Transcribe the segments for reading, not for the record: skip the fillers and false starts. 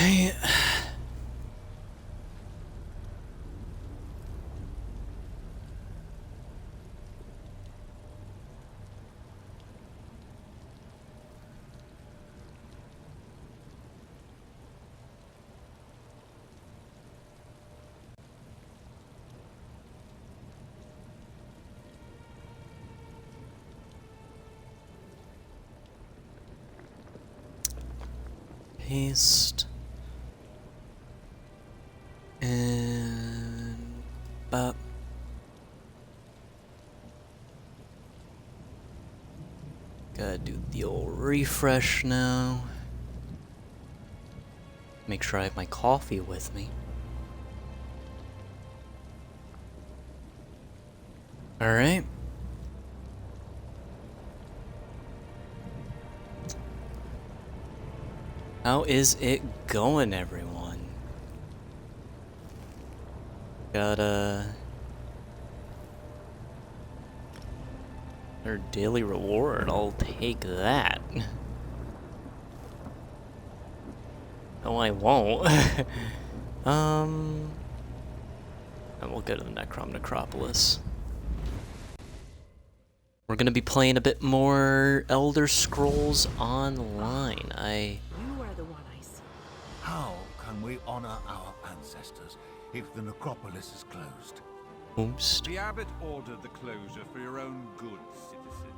Hey. Paste. And... Bop. Gotta do the old refresh now. Make sure I have my coffee with me. Alright. How is it going, everyone? Got our daily reward. I'll take that. No, I won't. And we'll go to the Necropolis. We're gonna be playing a bit more Elder Scrolls Online. You are the one I see. How can we honor our ancestors if the necropolis is closed? Oops. The abbot ordered the closure for your own good, citizen.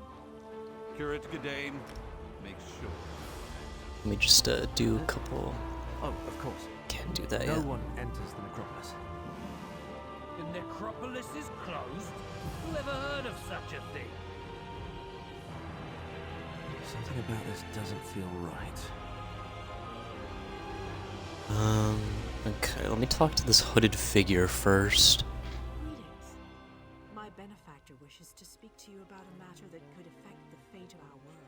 Curate Gadain, make sure. Let me just do a couple. Oh, of course. Can't do that No yet. one enters the necropolis. The necropolis is closed? Who ever heard of such a thing? Something about this doesn't feel right. Okay, let me talk to this hooded figure first. Greetings. My benefactor wishes to speak to you about a matter that could affect the fate of our world.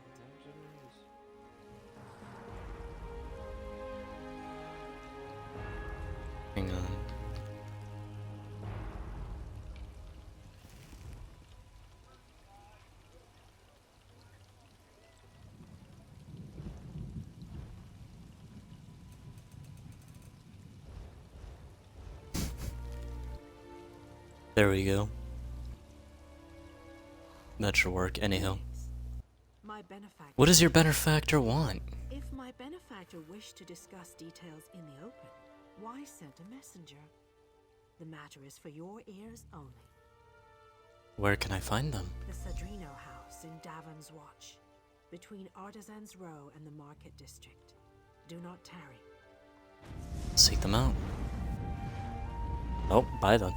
Hang on. There we go. That should work. Anyhow. My benefactor. What does your benefactor want? If my benefactor wished to discuss details in the open, why send a messenger? The matter is for your ears only. Where can I find them? The Sadrino House in Davon's Watch, between Artisans Row and the Market District. Do not tarry. Seek them out. Oh, bye then.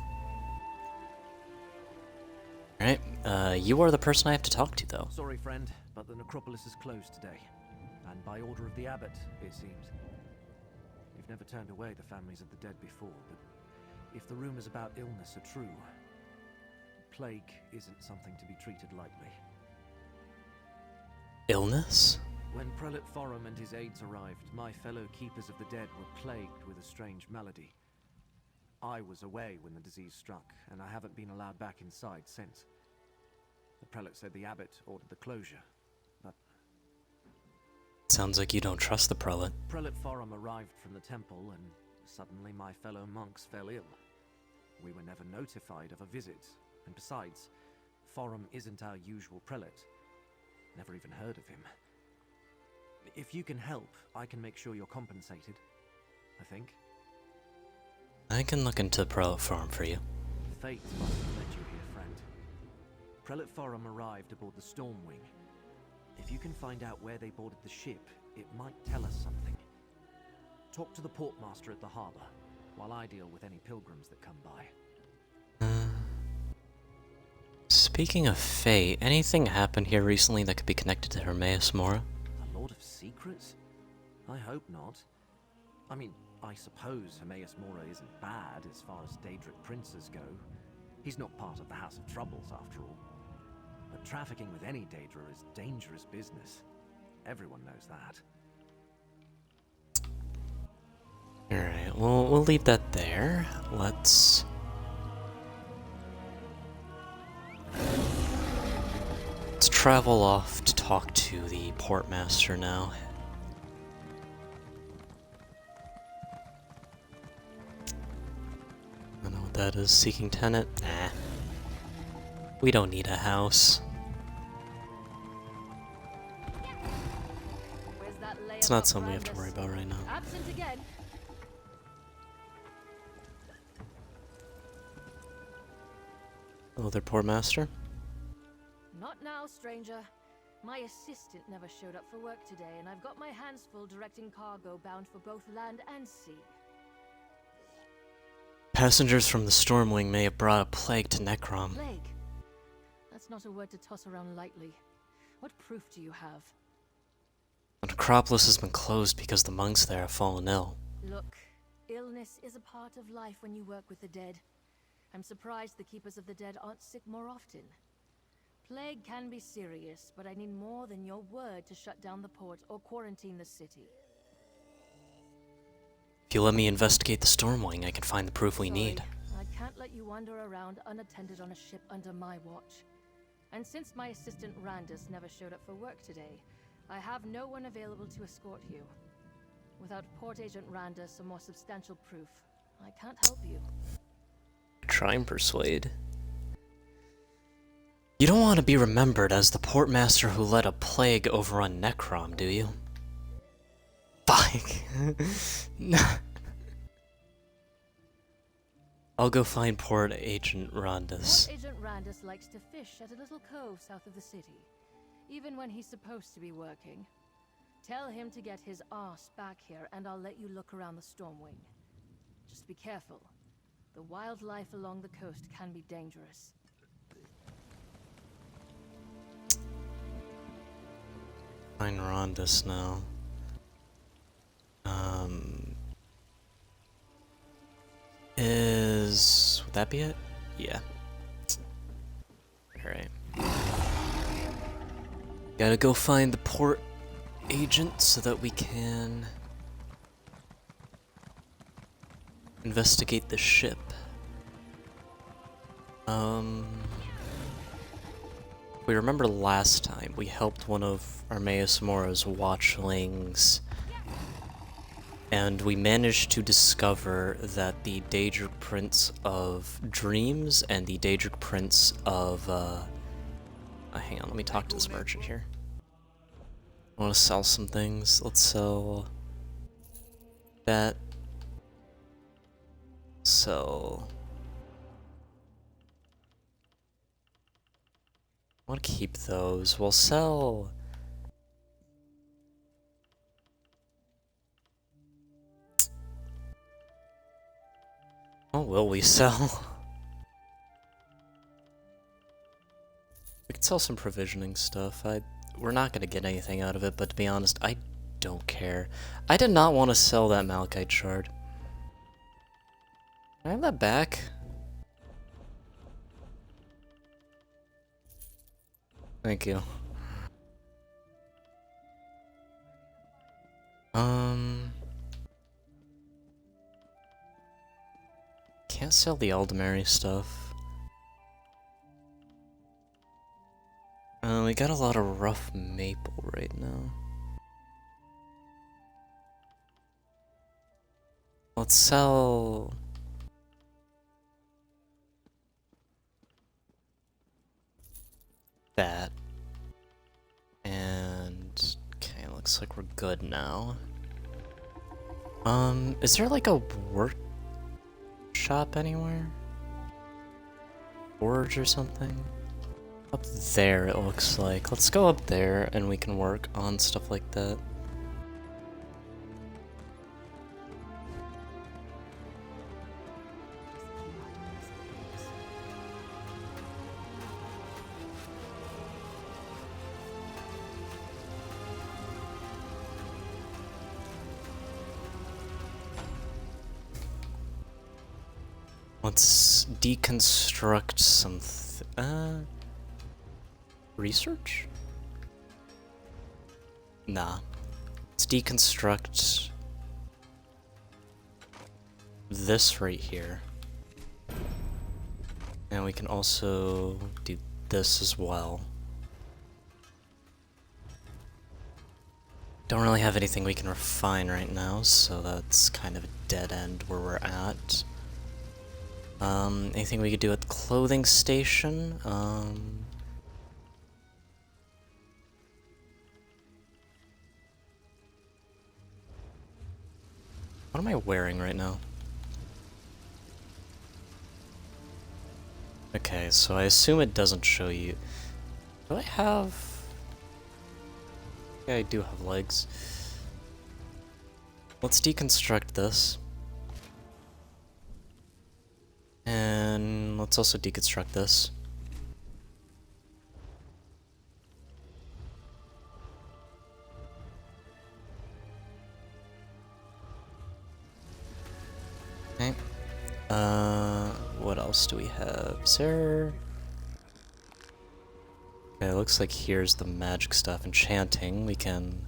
Alright, you are the person I have to talk to, though. Sorry, friend, but the necropolis is closed today. And by order of the abbot, it seems. We've never turned away the families of the dead before, but if the rumors about illness are true, plague isn't something to be treated lightly. Illness? When Prelate Forum and his aides arrived, my fellow keepers of the dead were plagued with a strange malady. I was away when the disease struck, and I haven't been allowed back inside since. The prelate said the abbot ordered the closure, but Sounds like you don't trust the prelate. Prelate Forum arrived from the temple, and suddenly my fellow monks fell ill. We were never notified of a visit, and besides, Forum isn't our usual prelate. Never even heard of him. If you can help, I can make sure you're compensated, I think. I can look into the prelate farm for you. Fate must have led you here, friend. Prelate Forum arrived aboard the Stormwing. If you can find out where they boarded the ship, it might tell us something. Talk to the portmaster at the harbor, while I deal with any pilgrims that come by. Speaking of fate, anything happened here recently that could be connected to Hermaeus Mora? The Lord of Secrets? I hope not. I mean, I suppose Hermaeus Mora isn't bad as far as Daedric princes go. He's not part of the House of Troubles, after all. But trafficking with any Daedra is dangerous business. Everyone knows that. Alright, well, we'll leave that there. Let's travel off to talk to the portmaster now. that is. Seeking tenant? Nah. We don't need a house. It's not something we have to worry about right now. Absent again. Hello there, poor master. Not now, stranger. My assistant never showed up for work today, and I've got my hands full directing cargo bound for both land and sea. Passengers from the Stormwing may have brought a plague to Necrom. Plague? That's not a word to toss around lightly. What proof do you have? The necropolis has been closed because the monks there have fallen ill. Look, illness is a part of life when you work with the dead. I'm surprised the Keepers of the Dead aren't sick more often. Plague can be serious, but I need more than your word to shut down the port or quarantine the city. If you let me investigate the Stormwing, I can find the proof we need. I can't let you wander around unattended on a ship under my watch. And since my assistant Randus never showed up for work today, I have no one available to escort you. Without Port Agent Randus or more substantial proof, I can't help you. Try and persuade. You don't want to be remembered as the portmaster who let a plague overrun Necrom, do you? Fuck. No. I'll go find Port Agent Randus. Port Agent Randus likes to fish at a little cove south of the city, even when he's supposed to be working. Tell him to get his arse back here, and I'll let you look around the Stormwing. Just be careful. The wildlife along the coast can be dangerous. Find Rondus now. Would that be it? Yeah. Alright. Gotta go find the port agent so that we can investigate the ship. We remember last time we helped one of Armaeus Mora's watchlings, and we managed to discover that the Daedric Prince of Dreams and the Daedric Prince of, hang on, let me talk to this merchant here. I want to sell some things. Let's sell that. Sell. I want to keep those. We'll sell. Oh, will we sell? We could sell some provisioning stuff. We're not gonna get anything out of it, but to be honest, I don't care. I did not want to sell that Malachite shard. Can I have that back? Thank you. Can't sell the Aldemary stuff. We got a lot of rough maple right now. Let's sell... that. And... okay, looks like we're good now. Is there like a workshop anywhere? Forge or something? Up there, it looks like. Let's go up there and we can work on stuff like that. Let's deconstruct some research? Nah. Let's deconstruct this right here. And we can also do this as well. Don't really have anything we can refine right now, so that's kind of a dead end where we're at. Anything we could do at the clothing station? What am I wearing right now? Okay, so I assume it doesn't show you. Do I have... Yeah, I do have legs. Let's deconstruct this. And let's also deconstruct this. Okay. What else do we have? Is there... Okay, it looks like here's the magic stuff. Enchanting, we can...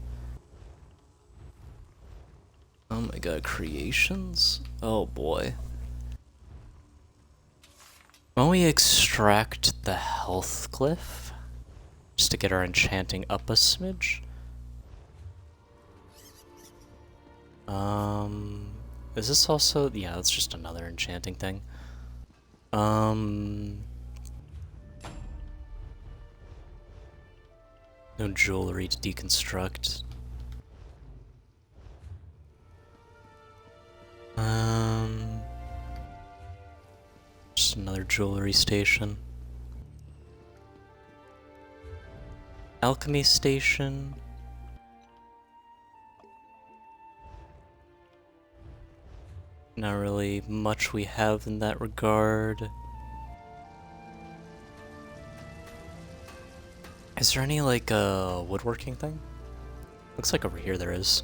Oh my god, creations? Oh boy. Why don't we extract the health glyph? Just to get our enchanting up a smidge? Is this also... Yeah, it's just another enchanting thing. No jewelry to deconstruct. Just another jewelry station. Alchemy station. Not really much we have in that regard. Is there any, like, woodworking thing? Looks like over here there is.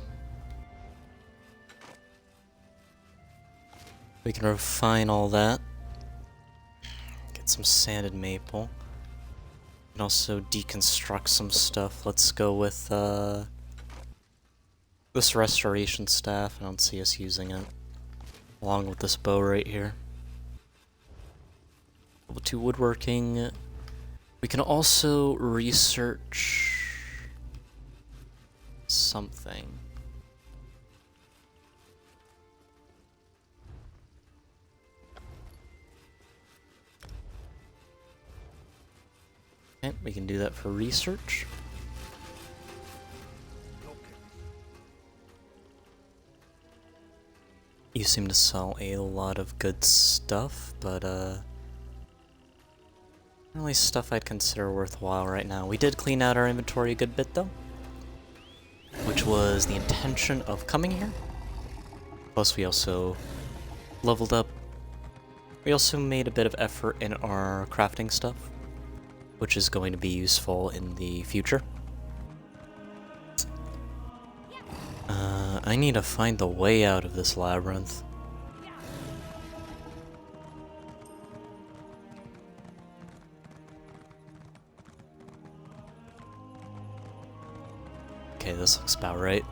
We can refine all that. Get some sanded maple. And also deconstruct some stuff. Let's go with, this restoration staff. I don't see us using it. Along with this bow right here. Level 2 woodworking. We can also research something. Okay, we can do that for research. You seem to sell a lot of good stuff, but only stuff I'd consider worthwhile right now. We did clean out our inventory a good bit though, which was the intention of coming here. Plus we also leveled up. We also made a bit of effort in our crafting stuff, which is going to be useful in the future. I need to find the way out of this labyrinth. Okay, this looks about right.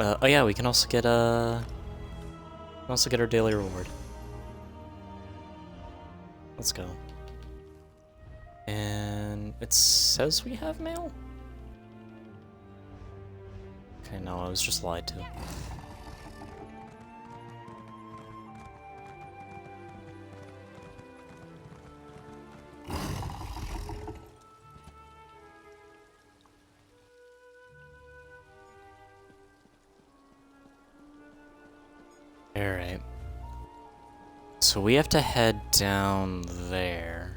Oh yeah, we can also get our daily reward. Let's go. And it says we have mail? Okay, no, I was just lied to. Alright. So we have to head down there.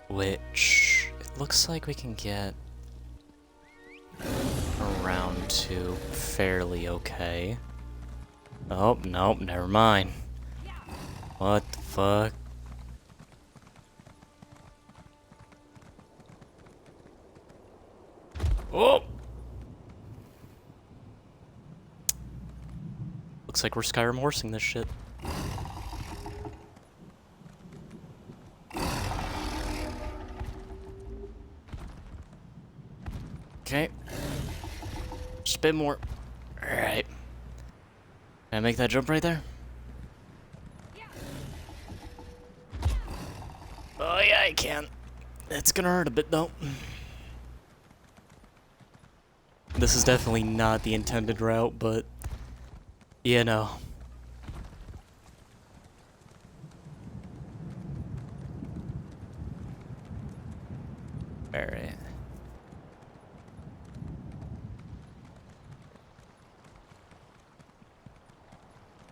Which it looks like we can get around to fairly okay. Oh, nope, never mind. What the fuck? Oh! Looks like we're Skyrim horsing this shit. Okay. Just a bit more. Alright. Can I make that jump right there? Oh yeah, I can. It's gonna hurt a bit though. This is definitely not the intended route, but You know. Alright.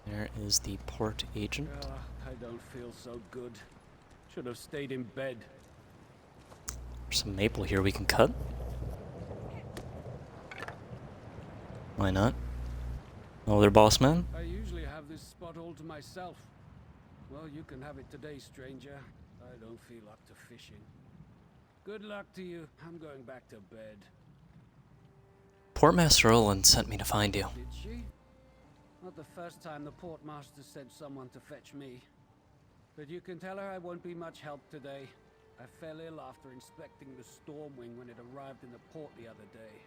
There is the port agent. I don't feel so good. Should have stayed in bed. There's some maple here we can cut. Why not? Oh, they're boss man? I usually have this spot all to myself. Well, you can have it today, stranger. I don't feel up to fishing. Good luck to you. I'm going back to bed. Portmaster Olin sent me to find you. Did she? Not the first time the portmaster sent someone to fetch me. But you can tell her I won't be much help today. I fell ill after inspecting the Stormwing when it arrived in the port the other day.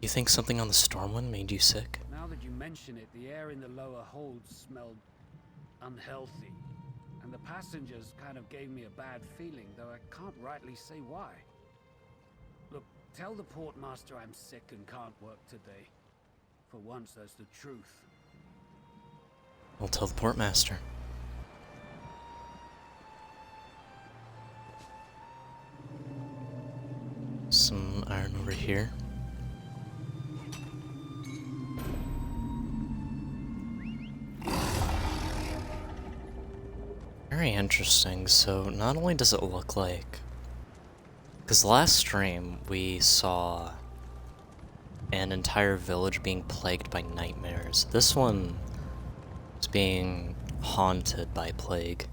You think something on the Stormwind made you sick? Now that you mention it, the air in the lower holds smelled unhealthy. And the passengers kind of gave me a bad feeling, though I can't rightly say why. Look, tell the portmaster I'm sick and can't work today. For once, that's the truth. I'll tell the portmaster. Some iron over here. Very interesting. So not only does it look like, because last stream we saw an entire village being plagued by nightmares. This one is being haunted by plague.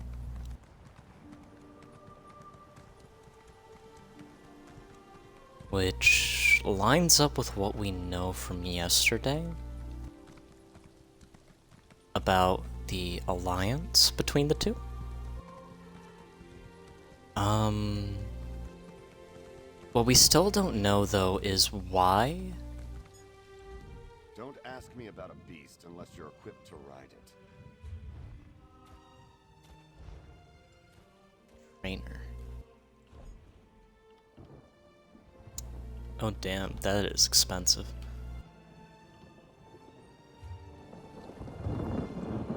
Which lines up with what we know from yesterday about the alliance between the two. What we still don't know, though, is why. Don't ask me about a beast unless you're equipped to ride it. Trainer. Oh damn, that is expensive.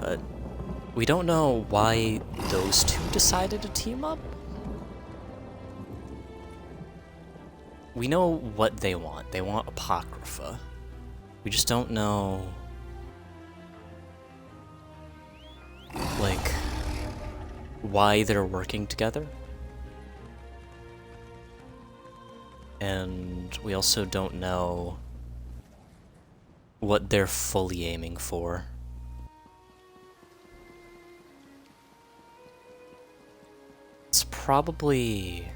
But we don't know why those two decided to team up. We know what they want. They want Apocrypha. We just don't know, like, why they're working together. And we also don't know what they're fully aiming for. It's probably...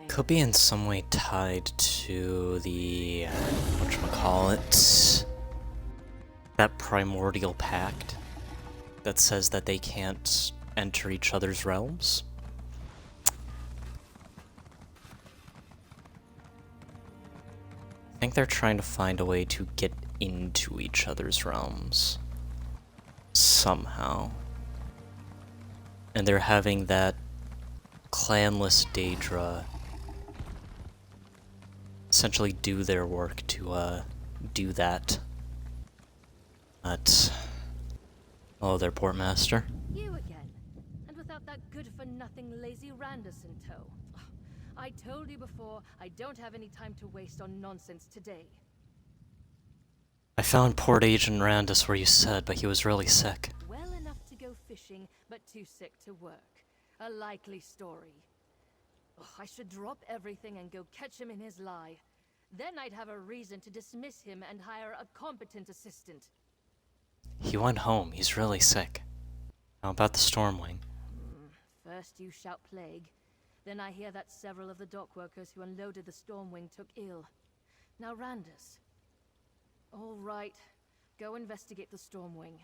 could be in some way tied to the... whatchamacallit? That primordial pact that says that they can't enter each other's realms. I think they're trying to find a way to get into each other's realms. Somehow. And they're having that clanless Daedra essentially do their work to do that. But oh, their portmaster. You again, and without that good-for-nothing lazy Randus in tow. I told you before, I don't have any time to waste on nonsense today. I found Port Agent Randus where you said, but he was really sick. Well enough to go fishing, but too sick to work. A likely story. Ugh, I should drop everything and go catch him in his lie. Then I'd have a reason to dismiss him and hire a competent assistant. He went home. He's really sick. How about the Stormwing? First you shout plague. Then I hear that several of the dock workers who unloaded the Stormwing took ill. Now Randus. All right. Go investigate the Stormwing.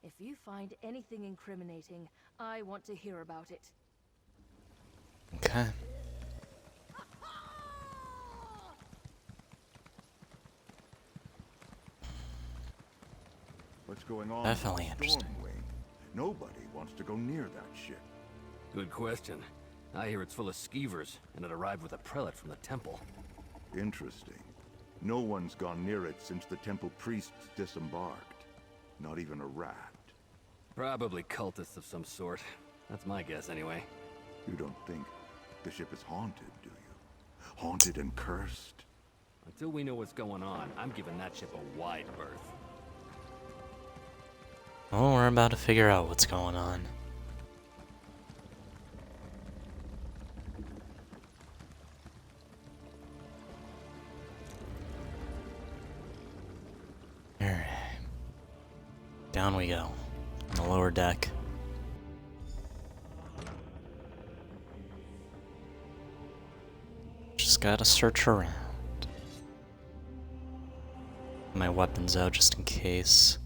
If you find anything incriminating, I want to hear about it. Okay. What's going on? Definitely with interesting. Stormwing? Nobody wants to go near that ship. Good question. I hear it's full of skeevers, and it arrived with a prelate from the temple. interesting. No one's gone near it since the temple priests disembarked. Not even a rat. Probably cultists of some sort. That's my guess, anyway. You don't think the ship is haunted, do you? Haunted and cursed? Until we know what's going on, I'm giving that ship a wide berth. Oh, we're about to figure out what's going on. Alright. Down we go. On the lower deck. Just gotta search around. My weapons out just in case.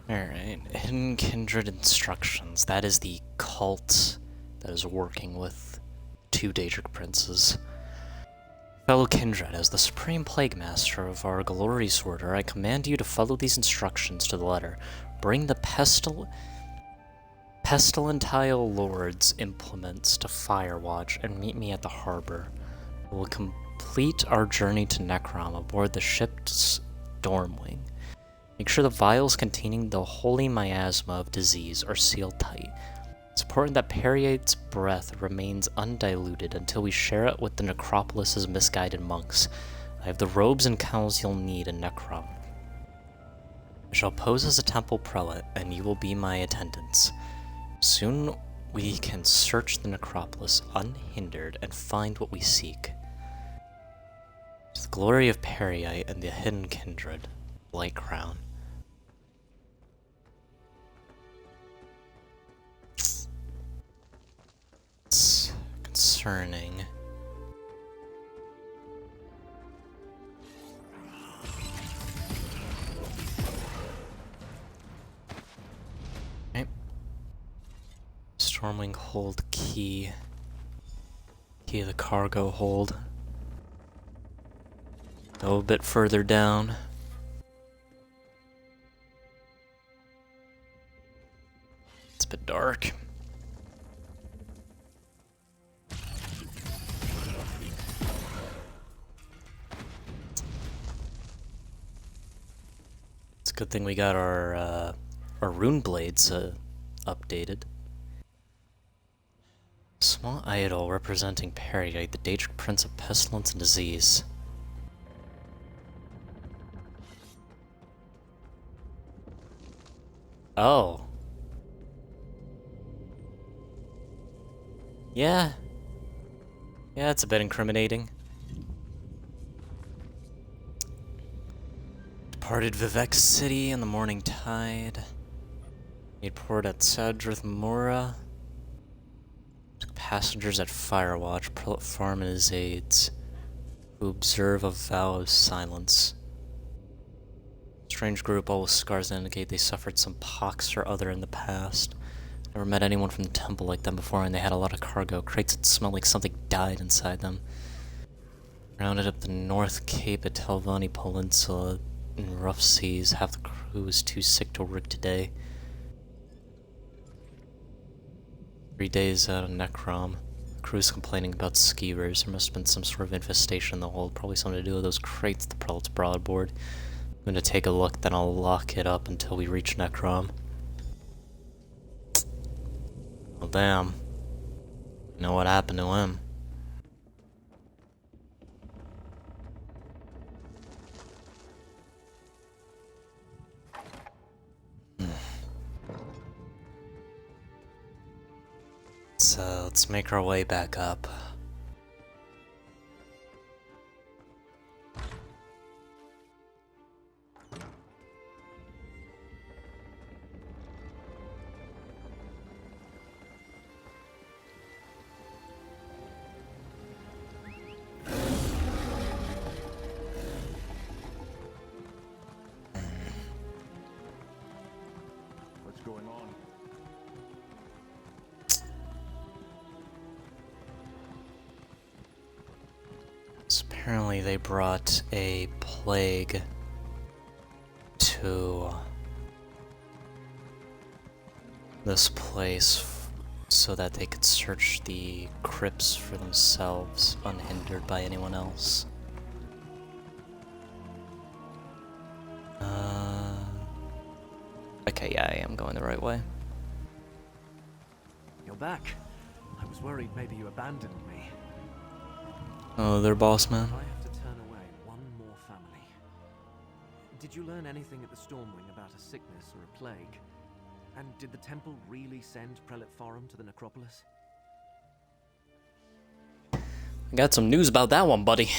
Alright, Hidden Kindred instructions. That is the cult that is working with 2 Daedric princes. Fellow Kindred, as the Supreme Plague Master of our glorious order, I command you to follow these instructions to the letter. Bring the Pestilentile Lord's implements to Firewatch and meet me at the harbor. We will complete our journey to Necrom aboard the ship's Stormwing. Make sure the vials containing the holy miasma of disease are sealed tight. It's important that Periate's breath remains undiluted until we share it with the Necropolis's misguided monks. I have the robes and cowls you'll need in Necrom. I shall pose as a temple prelate, and you will be my attendants. Soon we can search the Necropolis unhindered and find what we seek. To the glory of Periate and the Hidden Kindred, Light Crown. It's concerning. Okay. Stormwing hold key. Key of the cargo hold. Go a bit further down. It's a bit dark. It's a good thing we got our rune blades updated. Small idol representing Periate, the Daedric Prince of Pestilence and Disease. Oh. Yeah. Yeah, it's a bit incriminating. Departed Vivek City in the morning tide. Made port at Sadrith Mora. Took passengers at Firewatch, Prelate Farm and his aides, who observe a vow of silence. Strange group, all with scars that indicate they suffered some pox or other in the past. Never met anyone from the temple like them before, and they had a lot of cargo. Crates that smelled like something died inside them. Rounded up the North Cape at Telvanni Peninsula in rough seas. Half the crew was too sick to work today. 3 days out of Necrom. The crew's complaining about skeevers. There must have been some sort of infestation in the hold. Probably something to do with those crates the prelates brought aboard. I'm gonna take a look, then I'll lock it up until we reach Necrom. Well, damn. You know what happened to him? Let's make our way back up. What's going on? So apparently they brought a plague to this place so that they could search the crypts for themselves, unhindered by anyone else. Okay, yeah, I am going the right way. You're back. I was worried maybe you abandoned me. Oh, they're boss man. I have to turn away one more family. Did you learn anything at the Stormwing about a sickness or a plague? And did the temple really send Prelate Forum to the necropolis? I got some news about that one, buddy.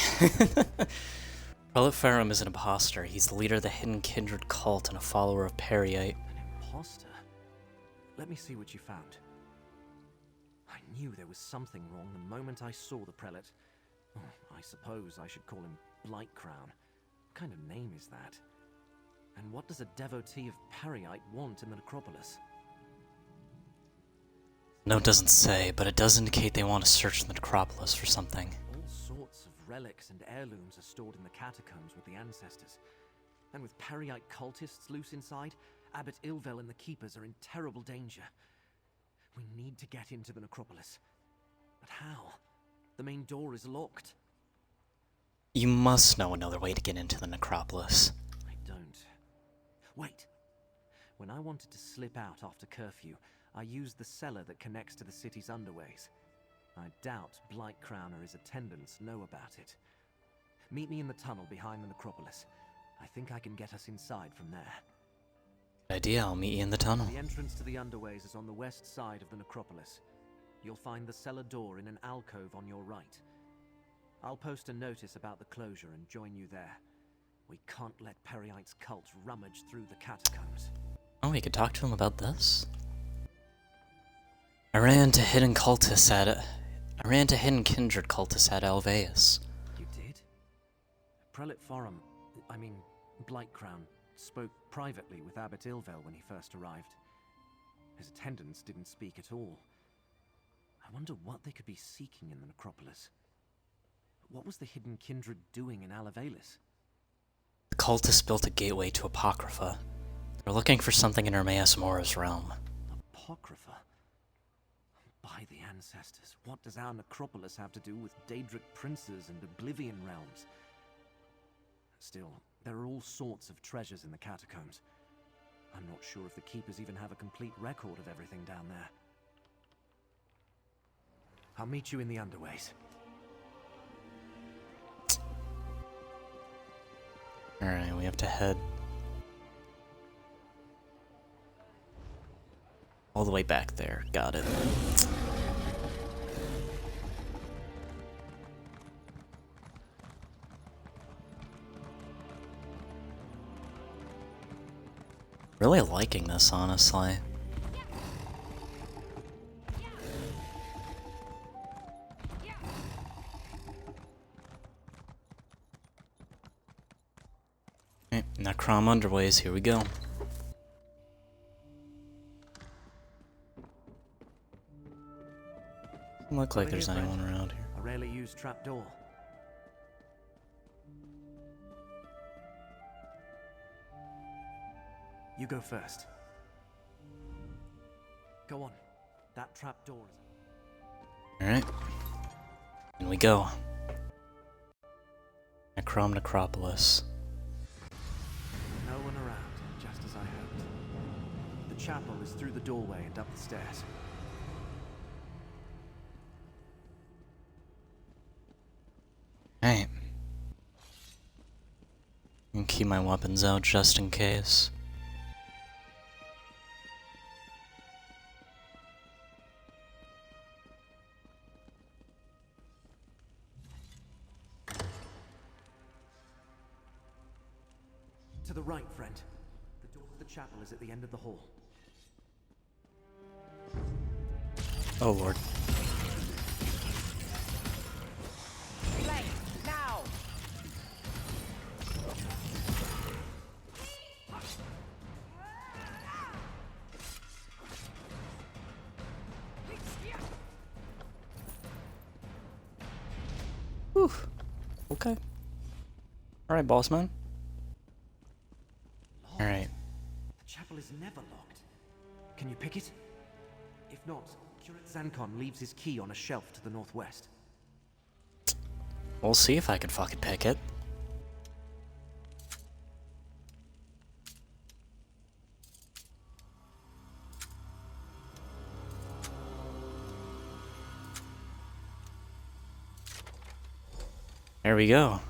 Prelate Farum is an imposter. He's the leader of the Hidden Kindred cult and a follower of Periite. An imposter? Let me see what you found. I knew there was something wrong the moment I saw the prelate. Oh, I suppose I should call him Blightcrown. What kind of name is that? And what does a devotee of Periite want in the necropolis? No, it doesn't say, but it does indicate they want to search the necropolis for something. All sorts of relics and heirlooms are stored in the catacombs with the ancestors. And with Periite cultists loose inside, Abbot Ilvel and the Keepers are in terrible danger. We need to get into the necropolis. But how? The main door is locked. You must know another way to get into the necropolis. I don't. Wait. When I wanted to slip out after curfew, I used the cellar that connects to the city's underways. I doubt Blightcrown or his attendants know about it. Meet me in the tunnel behind the necropolis. I think I can get us inside from there. Good idea, I'll meet you in the tunnel. The entrance to the underways is on the west side of the necropolis. You'll find the cellar door in an alcove on your right. I'll post a notice about the closure and join you there. We can't let Periite's cult rummage through the catacombs. Oh, we could talk to him about this. I ran to Hidden Kindred cultists at Alveus. You did? Prelate Forum, Blightcrown, spoke privately with Abbot Ilvel when he first arrived. His attendants didn't speak at all. I wonder what they could be seeking in the necropolis. What was the Hidden Kindred doing in Alavelis? The cultists built a gateway to Apocrypha. They're looking for something in Hermaeus Mora's realm. Apocrypha? By the ancestors, what does our necropolis have to do with Daedric princes and Oblivion realms? Still, there are all sorts of treasures in the catacombs. I'm not sure if the Keepers even have a complete record of everything down there. I'll meet you in the underways. Alright, we have to head all the way back there. Got it. Really liking this, honestly. Okay, Necrom Underways, here we go. Doesn't look like there's anyone around here. A rarely used trapdoor. You go first. Go on. That trapdoor is... Alright. In we go. Necrom Necropolis. No one around, just as I hoped. The chapel is through the doorway and up the stairs. Alright. And keep my weapons out just in case. To the right, friend. The door to the chapel is at the end of the hall. Oh lord. Play now. Whew. Okay. Alright, boss man. Alright. The chapel is never locked. Can you pick it? If not, Curate Zancon leaves his key on a shelf to the northwest. We'll see if I can fucking pick it. There we go.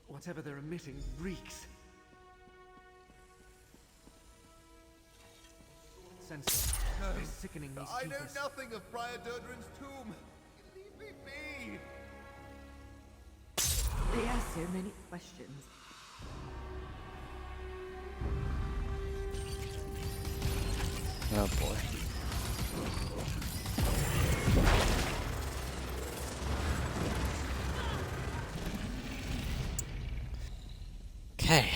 Whatever they're emitting reeks. Sense they're sickening these I know keepers. nothing of Prior Durdren's tomb. Leave me be. They ask so many questions. Oh boy. Okay.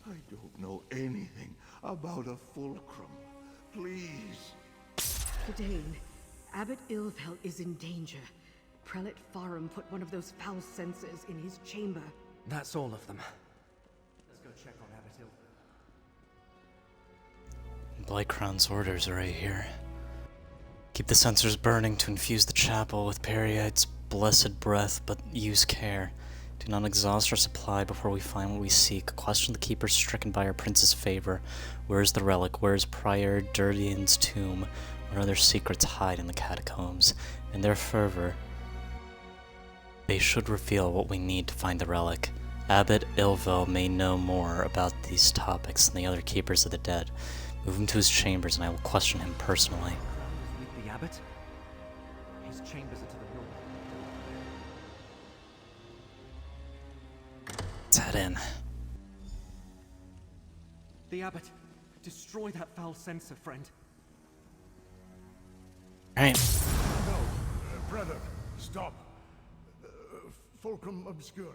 I don't know anything about a fulcrum. Please. Gadain, Abbot Ilvel is in danger. Prelate Farum put one of those foul censers in his chamber. That's all of them. Let's go check on Abbot Ilvel. Blightcrown's orders are right here. Keep the censers burning to infuse the chapel with Periite's blessed breath, but use care. Do not exhaust our supply before we find what we seek. Question the keepers stricken by our prince's favor. Where is the relic? Where is Prior Durdian's tomb? What other secrets hide in the catacombs? In their fervor, they should reveal what we need to find the relic. Abbot Ilvel may know more about these topics than the other keepers of the dead. Move him to his chambers and I will question him personally. With the abbot? His chambers are to the north. Let's head in. The abbot! Destroy that foul censer, friend. Alright. No, brother, stop. Fulcrum Obscura.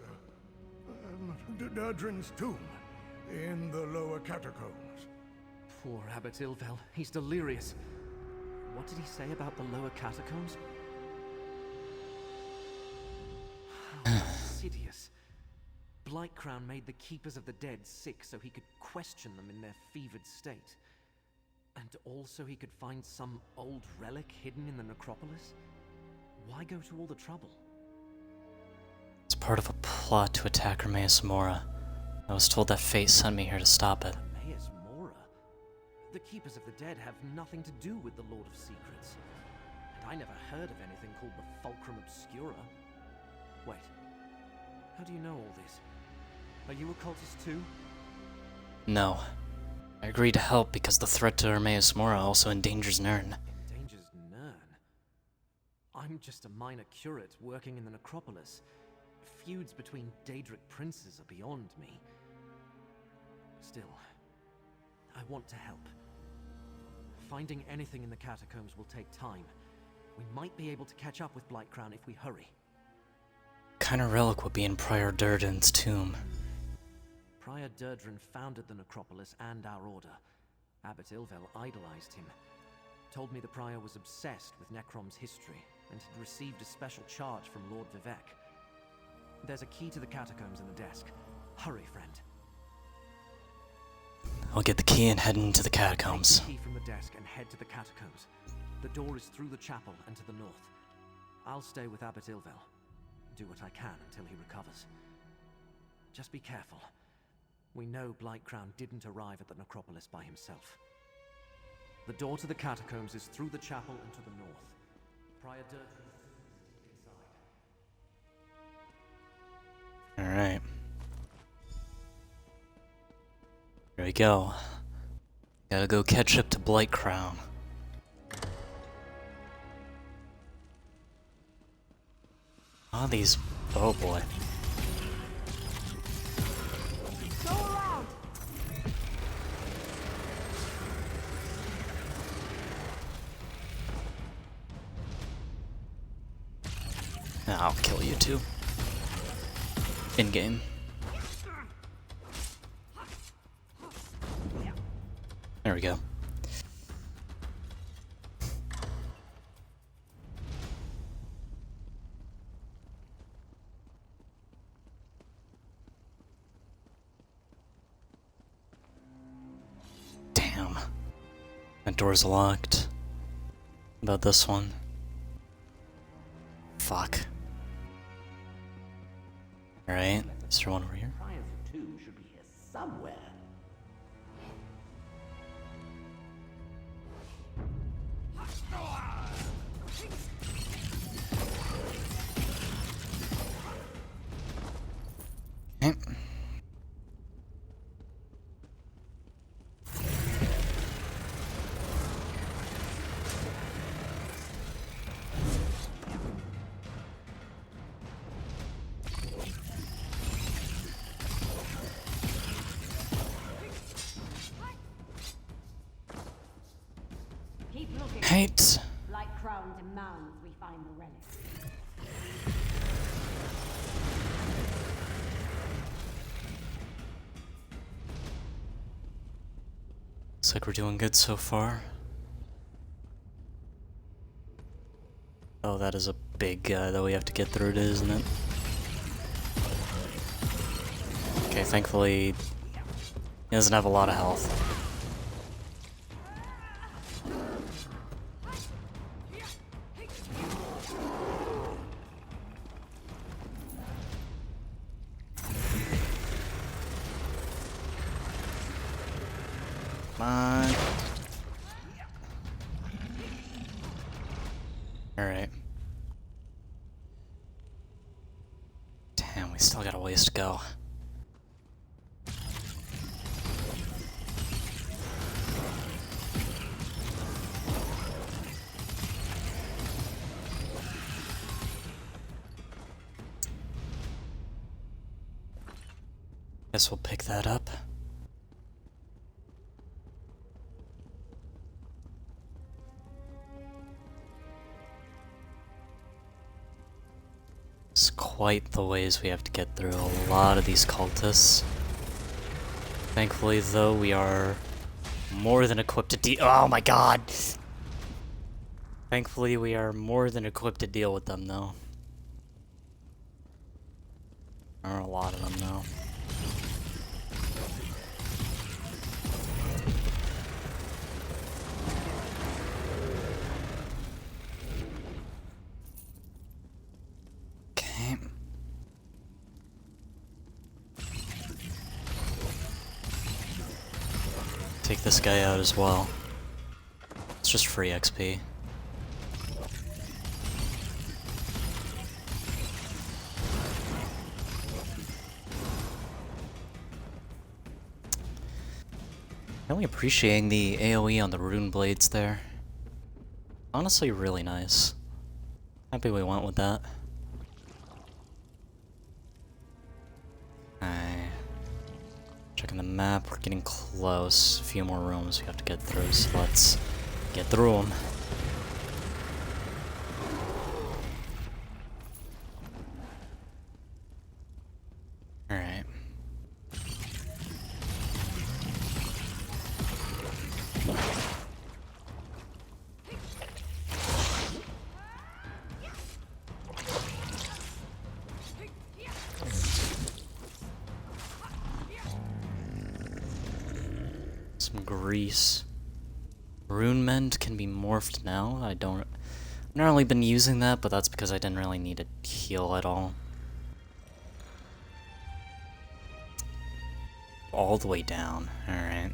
Durdren's tomb in the lower catacombs. Poor Abbot Ilvel. He's delirious. What did he say about the lower catacombs? How insidious. Blightcrown made the Keepers of the Dead sick so he could question them in their fevered state. And also he could find some old relic hidden in the necropolis? Why go to all the trouble? It's part of a plot to attack Hermaeus Mora. I was told that fate sent me here to stop it. Hermaeus Mora? The Keepers of the Dead have nothing to do with the Lord of Secrets. And I never heard of anything called the Fulcrum Obscura. Wait, how do you know all this? Are you a cultist too? No. I agreed to help because the threat to Hermaeus Mora also endangers Nirn. Endangers Nirn? I'm just a minor curate working in the necropolis. Feuds between Daedric princes are beyond me. Still, I want to help. Finding anything in the catacombs will take time. We might be able to catch up with Blightcrown if we hurry. What kind of relic would be in Prior Durden's tomb? Prior Durdren founded the necropolis and our order. Abbot Ilvel idolized him. Told me the Prior was obsessed with Necrom's history and had received a special charge from Lord Vivec. There's a key to the catacombs in the desk. Hurry, friend. I'll get the key and head into the catacombs. Take the key from the desk and head to the catacombs. The door is through the chapel and to the north. I'll stay with Abbot Ilvel. Do what I can until he recovers. Just be careful. We know Blightcrown didn't arrive at the necropolis by himself. The door to the catacombs is through the chapel and to the north. Prior Durdren inside. Alright. Here we go. Gotta go catch up to Blightcrown. Ah, these... oh boy. Go around. I'll kill you too. In-game. There we go. That door's locked. About this one. Fuck. Alright, is there one over here? Triumph 2 should be here somewhere. Okay. Keep looking. Right. Like crowned mounds, we find the relics. Looks like we're doing good so far. Oh, that is a big guy that we have to get through to, isn't it? Okay, thankfully he doesn't have a lot of health. Come on. Alright. Damn, we still got a ways to go. Guess we'll pick that up. It's quite the ways we have to get through a lot of these cultists. Thankfully, though, we are more than equipped to deal. Oh my god! Thankfully, we are more than equipped to deal with them, though. There are a lot of them, though. Okay. Take this guy out as well. It's just free XP. Really appreciating the AoE on the rune blades there. Honestly, really nice. Happy we went with that. Okay. Checking the map, we're getting close. A few more rooms we have to get through, so let's get through them. Alright. Some grease. Rune Mend can be morphed now. I've not really been using that, but that's because I didn't really need to heal at all. All the way down. Alright.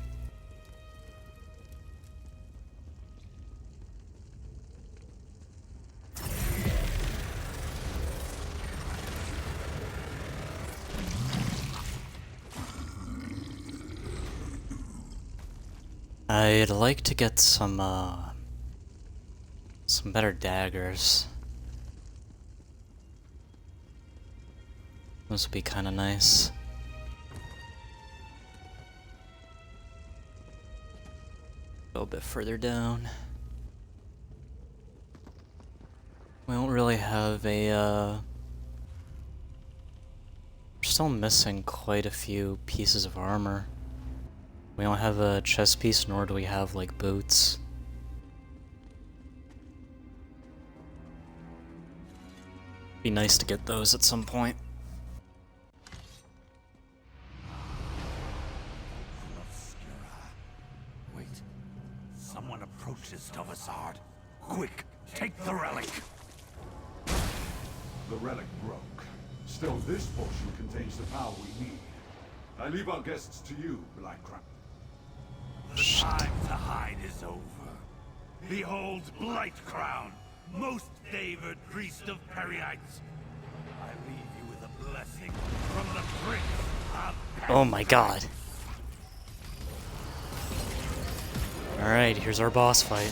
I'd like to get some better daggers. Those would be kind of nice. Go a bit further down. We don't really have a, we're still missing quite a few pieces of armor. We don't have a chest piece, nor do we have, like, boots. Be nice to get those at some point. Wait, someone approaches, Tovasard. Quick, take the relic. The relic broke. Still, this portion contains the power we need. I leave our guests to you, Black Crown. The time to hide is over. Behold Blightcrown, most favored priest of Perryites. I leave you with a blessing from the Prince of Oh my god. Alright, here's our boss fight.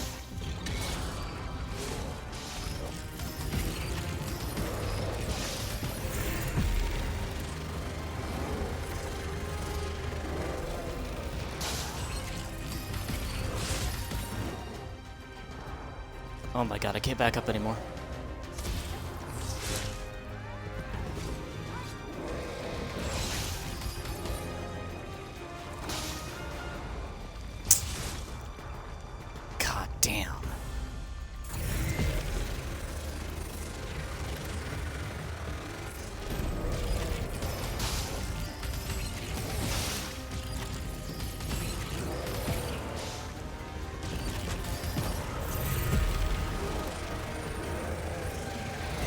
Oh my god, I can't back up anymore. God damn.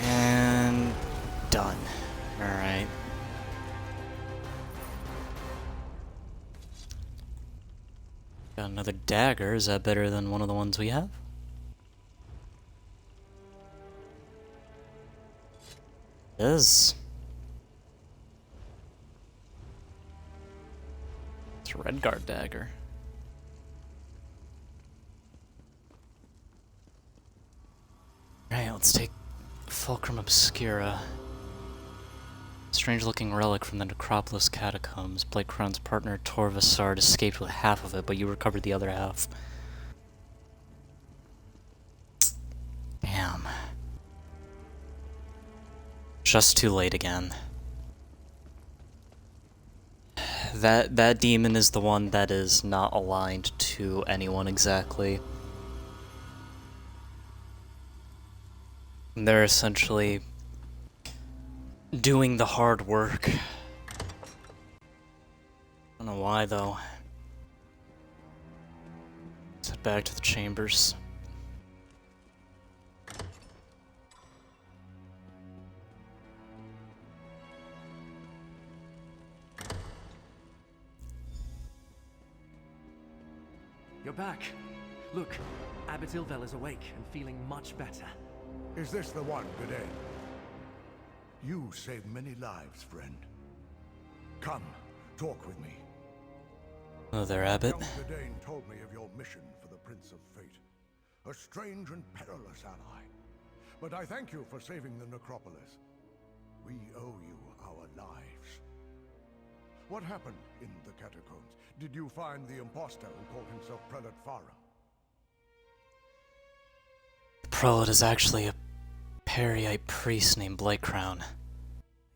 And done. Alright. Got another dagger. Is that better than one of the ones we have? It is. It's a Redguard dagger. Alright, let's take Fulcrum Obscura. Strange-looking relic from the Necropolis catacombs. Blightcrown's partner Torvasard escaped with half of it, but you recovered the other half. Damn. Just too late again. That demon is the one that is not aligned to anyone exactly. They're essentially doing the hard work. I don't know why, though. Let's head back to the chambers. You're back. Look, Abbot Ilvel is awake and feeling much better. Is this the one, Gadain? You saved many lives, friend. Come, talk with me. Hello there, Abbot. Young Gadain told me of your mission for the Prince of Fate. A strange and perilous ally. But I thank you for saving the Necropolis. We owe you our lives. What happened in the catacombs? Did you find the impostor who called himself Prelate Farah? The prelate is actually a Perryite priest named Blightcrown.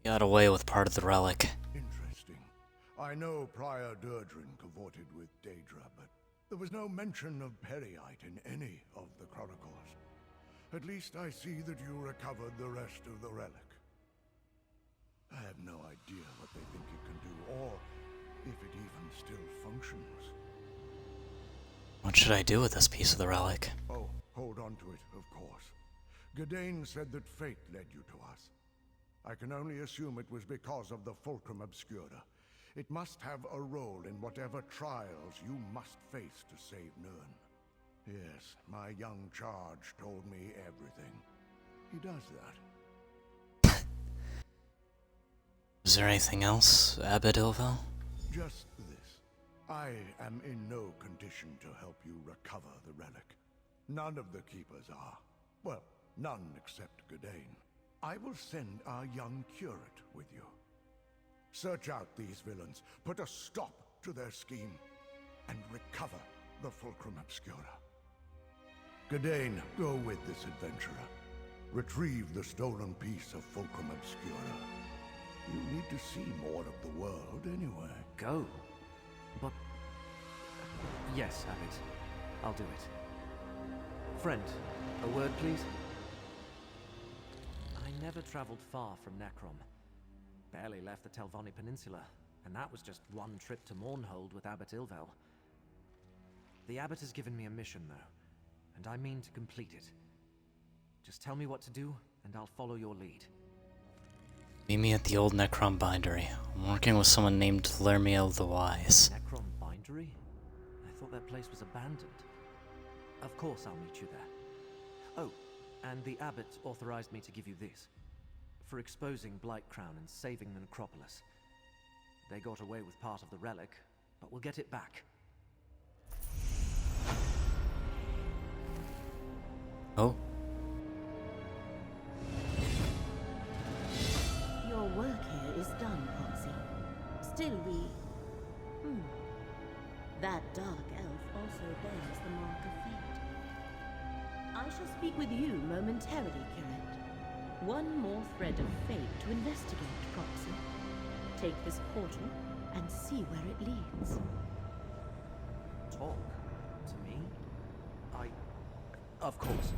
He got away with part of the relic. Interesting. I know Prior Durdrin cavorted with Daedra, but there was no mention of Perryiite in any of the chronicles. At least I see that you recovered the rest of the relic. I have no idea what they think it can do, or if it even still functions. What should I do with this piece of the relic? Oh, hold on to it, of course. Gadain said that fate led you to us. I can only assume it was because of the Fulcrum Obscura. It must have a role in whatever trials you must face to save Nirn. Yes, my young charge told me everything. He does that. Is there anything else, Abbot Ilvel? Just this. I am in no condition to help you recover the relic. None of the Keepers are. Well, none except Gadain. I will send our young curate with you. Search out these villains, put a stop to their scheme, and recover the Fulcrum Obscura. Gadain, go with this adventurer. Retrieve the stolen piece of Fulcrum Obscura. You need to see more of the world anyway. Go? But... Yes, Abbot. I'll do it. Friend, a word, please? I never traveled far from Necrom. Barely left the Telvanni Peninsula, and that was just one trip to Mournhold with Abbot Ilvel. The Abbot has given me a mission, though. and I mean to complete it. Just tell me what to do, and I'll follow your lead. Meet me at the old Necrom Bindery. I'm working with someone named Lermiel the Wise. Necrom Bindery? I thought that place was abandoned. Of course I'll meet you there. Oh, and the abbot authorized me to give you this. For exposing Blightcrown and saving the necropolis. They got away with part of the relic, but we'll get it back. Oh. Your work here is done, Proxy. Still we... That dark elf also bears the mark of fate. I shall speak with you momentarily, Kiret. One more thread of fate to investigate, Proxy. Take this portal and see where it leads. Talk? To me? Of course.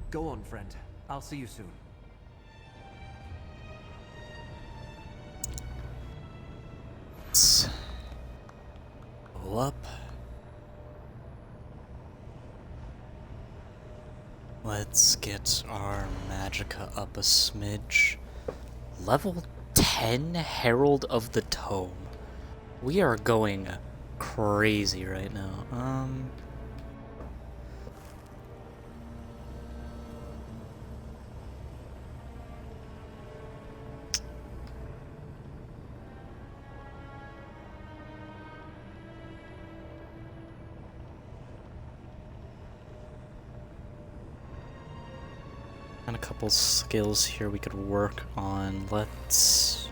Go on, friend. I'll see you soon. Let's pull up. Let's get our magicka up a smidge. Level 10 Herald of the Tome. We are going crazy right now. And a couple skills here we could work on. Let's...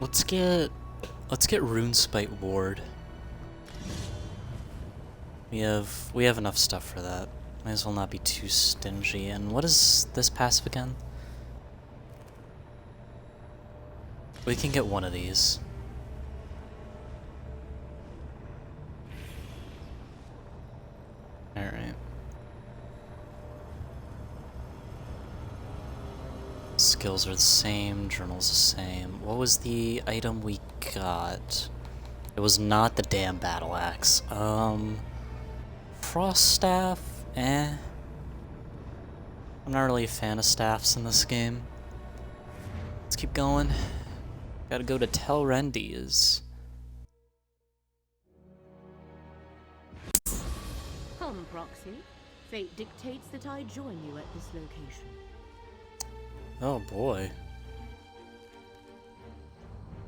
Let's get Runespite Ward. We have enough stuff for that. Might as well not be too stingy. And what is this passive again? We can get one of these. Alright. Skills are the same, journal's the same. What was the item we got? It was not the damn battle axe. Frost staff? Eh. I'm not really a fan of staffs in this game. Let's keep going. Gotta go to Tel'Rendiz. Come, Proxy. Fate dictates that I join you at this location. Oh boy.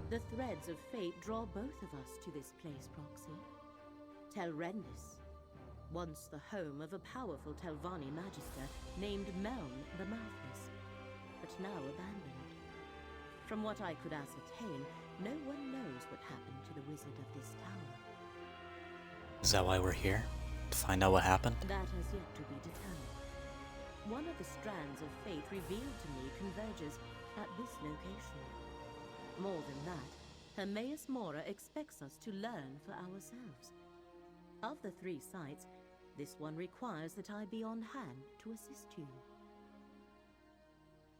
The threads of fate draw both of us to this place, Proxy. Tel'Rendiz, once the home of a powerful Telvanni magister named Meln the Mouthless, but now abandoned. From what I could ascertain, no one knows what happened to the wizard of this tower. Is that why we're here? To find out what happened? That has yet to be determined. One of the strands of fate revealed to me converges at this location. More than that, Hermaeus Mora expects us to learn for ourselves. Of the 3 sites, this one requires that I be on hand to assist you.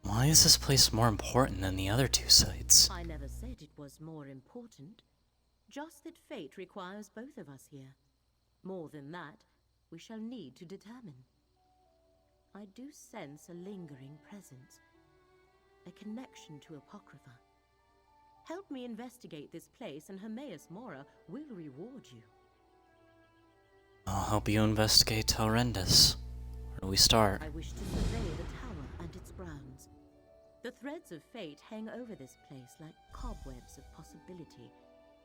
Why is this place more important than the other 2 sites? I never said it was more important. Just that fate requires both of us here. More than that, we shall need to determine. I do sense a lingering presence. A connection to Apocrypha. Help me investigate this place and Hermaeus Mora will reward you. I'll help you investigate Tel'Rendiz. Where do we start? I wish to survey the tower and its grounds. The threads of fate hang over this place like cobwebs of possibility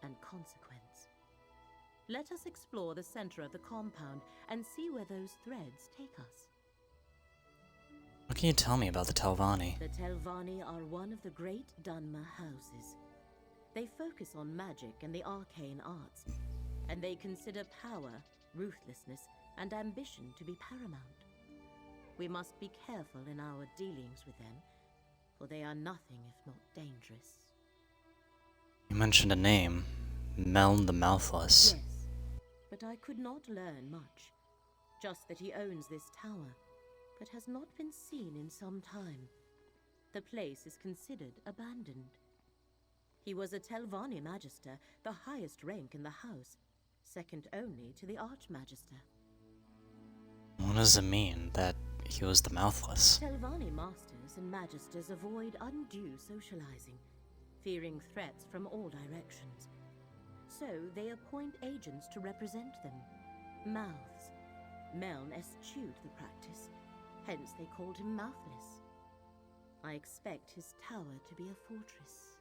and consequence. Let us explore the center of the compound and see where those threads take us. What can you tell me about the Telvanni? The Telvanni are one of the great Dunmer houses. They focus on magic and the arcane arts, and they consider power, ruthlessness, and ambition to be paramount. We must be careful in our dealings with them, for they are nothing if not dangerous. You mentioned a name. Meln the Mouthless. Yes, but I could not learn much. Just that he owns this tower, but has not been seen in some time. The place is considered abandoned. He was a Telvanni Magister, the highest rank in the house, second only to the Archmagister. What does it mean that he was the Mouthless? Telvanni Masters and Magisters avoid undue socializing, fearing threats from all directions. So they appoint agents to represent them. Mouths. Meln eschewed the practice, hence they called him Mouthless. I expect his tower to be a fortress.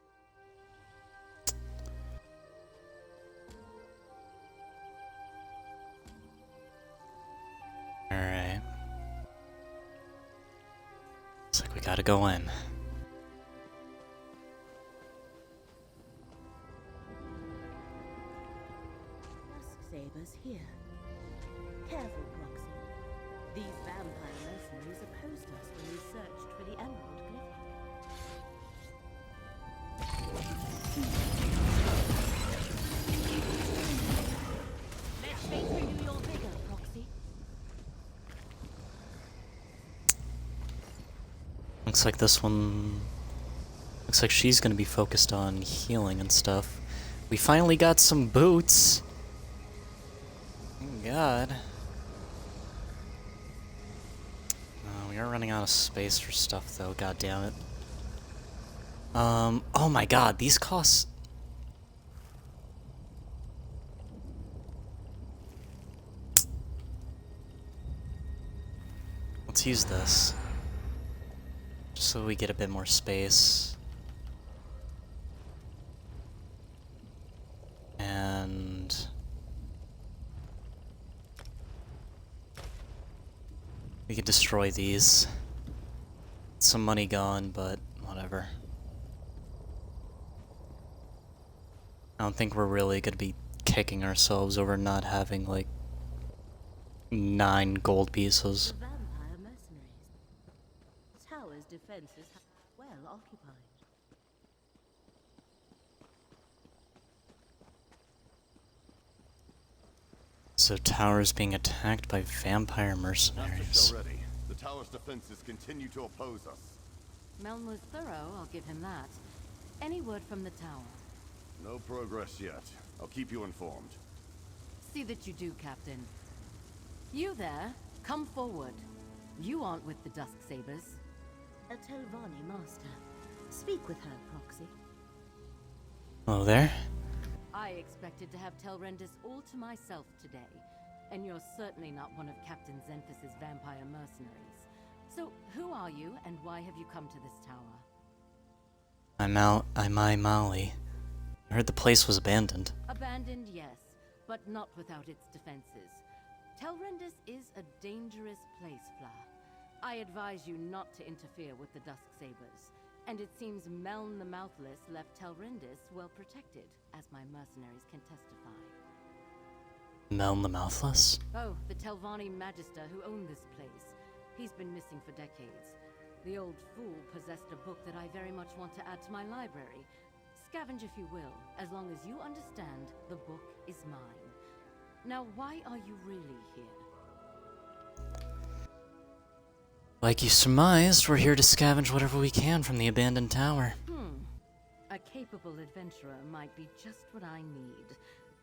Alright. Looks like we gotta go in. Sabers here. Careful, Proxy. These vampire mercenaries opposed us when we searched for the Emerald Glyph. Let's face renew your vigor, Proxy. Looks like this one... Looks like she's gonna be focused on healing and stuff. We finally got some boots! Thank God. We are running out of space for stuff though, god damn it. Oh my god, these costs... Let's use this. Just so we get a bit more space. And... we could destroy these. Some money gone, but whatever. I don't think we're really gonna be kicking ourselves over not having, like, 9 gold pieces. The vampire mercenaries. The tower's defenses have well occupied. So tower's being attacked by vampire mercenaries. Ready. The tower's defenses continue to oppose us. Meln was thorough, I'll give him that. Any word from the tower? No progress yet. I'll keep you informed. See that you do, Captain. You there, come forward. You aren't with the Dusk Sabers. A Telvanni master. Speak with her, Proxy. Hello there. I expected to have Telrendis all to myself today, and you're certainly not one of Captain Xenphis' vampire mercenaries. So, who are you, and why have you come to this tower? I'm Molly. I heard the place was abandoned. Abandoned, yes, but not without its defenses. Telrendis is a dangerous place, Fla. I advise you not to interfere with the Dusk Sabers. And it seems Meln the Mouthless left Telrendis well protected, as my mercenaries can testify. Meln the Mouthless? Oh, the Telvanni Magister who owned this place. He's been missing for decades. The old fool possessed a book that I very much want to add to my library. Scavenge if you will, as long as you understand the book is mine. Now, why are you really here? Like you surmised, we're here to scavenge whatever we can from the abandoned tower. A capable adventurer might be just what I need.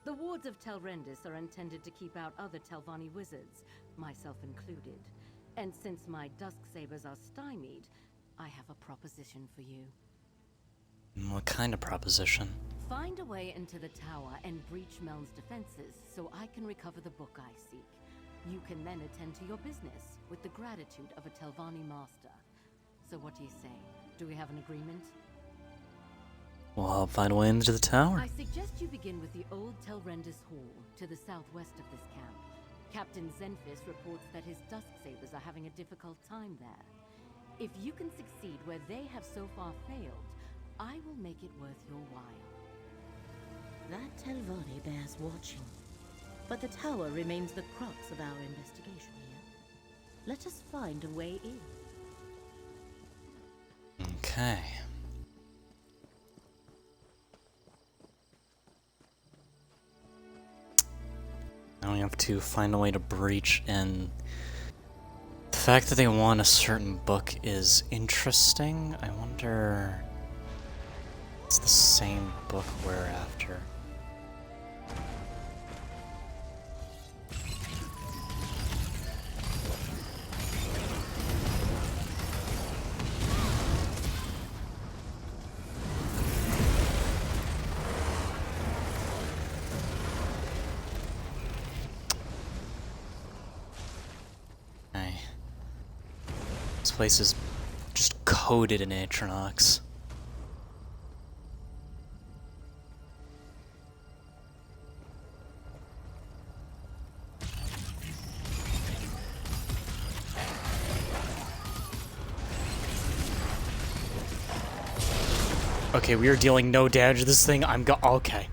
The wards of Telrendis are intended to keep out other Telvanni wizards, myself included. And since my Dusk Sabers are stymied, I have a proposition for you. What kind of proposition? Find a way into the tower and breach Meln's defenses so I can recover the book I seek. You can then attend to your business with the gratitude of a Telvanni master. So what do you say? Do we have an agreement? We'll help find a way into the tower. I suggest you begin with the old Telrendis Hall, to the southwest of this camp. Captain Xenphis reports that his Dusk Sabers are having a difficult time there. If you can succeed where they have so far failed, I will make it worth your while. That Telvanni bears watching. But the tower remains the crux of our investigation here. Let us find a way in. Okay. Now we have to find a way to breach and fact that they want a certain book is interesting. I wonder... It's the same book we're after. This place is just coated in Atronox. Okay, we are dealing no damage to this thing. Okay.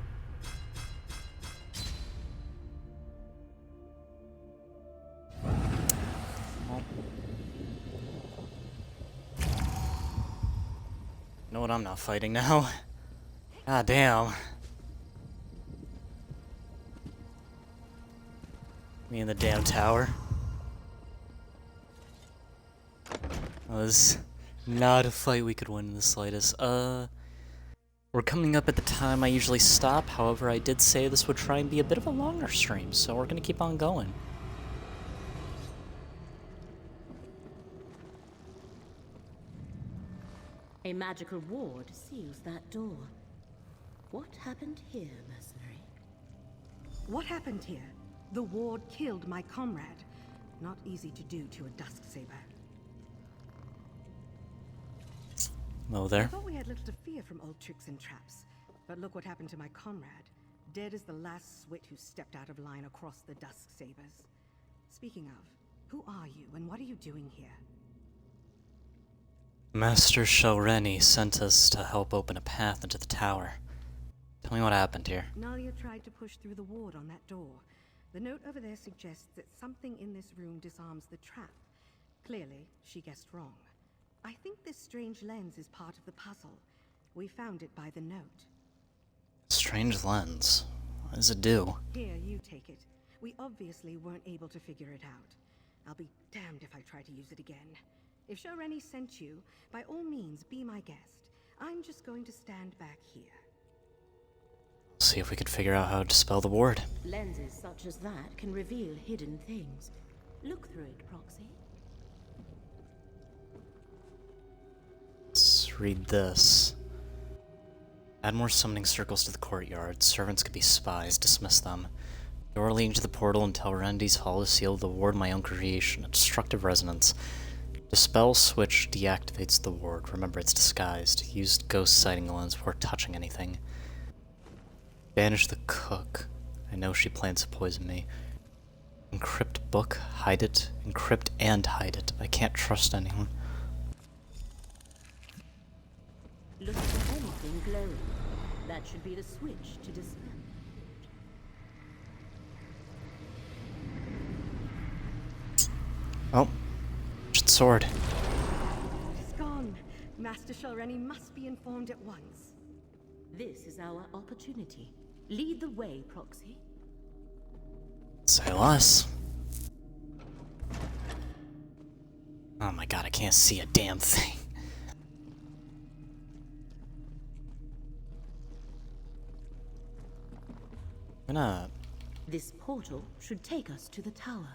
You know what? I'm not fighting now. God damn. Me in the damn tower. That was not a fight we could win in the slightest. We're coming up at the time I usually stop. However, I did say this would try and be a bit of a longer stream, so we're gonna keep on going. A magical ward seals that door. What happened here, mercenary? What happened here? The ward killed my comrade. Not easy to do to a Dusksaber. Hello there. I thought we had little to fear from old tricks and traps. But look what happened to my comrade. Dead as the last Swit who stepped out of line across the Dusksabers. Speaking of, who are you and what are you doing here? Master Shalreni sent us to help open a path into the tower. Tell me what happened here. Nalia tried to push through the ward on that door. The note over there suggests that something in this room disarms the trap. Clearly, she guessed wrong. I think this strange lens is part of the puzzle. We found it by the note. Strange lens. What does it do? Here, you take it. We obviously weren't able to figure it out. I'll be damned if I try to use it again. If Shalreni sent you, by all means, be my guest. I'm just going to stand back here. See if we can figure out how to dispel the ward. Lenses such as that can reveal hidden things. Look through it, Proxy. Let's read this. Add more summoning circles to the courtyard. Servants could be spies. Dismiss them. Door leading to the portal and tell Randy's Hall is sealed. The ward, my own creation. A destructive resonance. Dispel switch deactivates the ward. Remember, it's disguised. Used ghost sighting lens before touching anything. Banish the cook. I know she plans to poison me. Encrypt book. Hide it. Encrypt and hide it. I can't trust anyone. Look for anything glowing. That should be the switch to dispel. Oh. Sword. It's gone. Master Shalreni must be informed at once. This is our opportunity. Lead the way, Proxy. Say less. Oh my god, I can't see a damn thing. This portal should take us to the tower.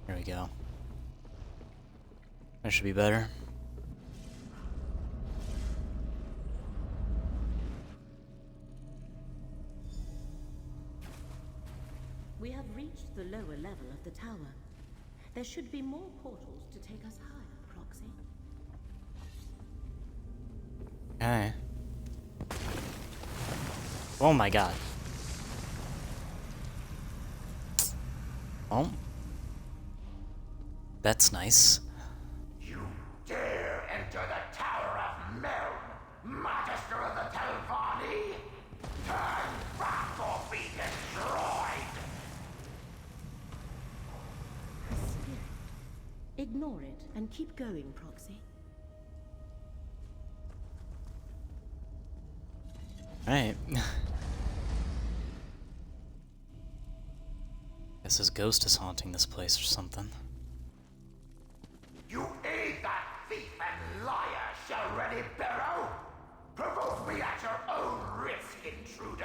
Here we go. That should be better. We have reached the lower level of the tower. There should be more portals to take us higher, Proxy. Okay. Oh my god. Oh. That's nice. You dare enter the Tower of Meln, Magister of the Telvanni? Turn back or be destroyed! A spirit. Ignore it and keep going, Proxy. Alright. Guess his ghost is haunting this place or something. You aid that thief and liar, Shalreni Barrow? Provoke me at your own risk, intruder!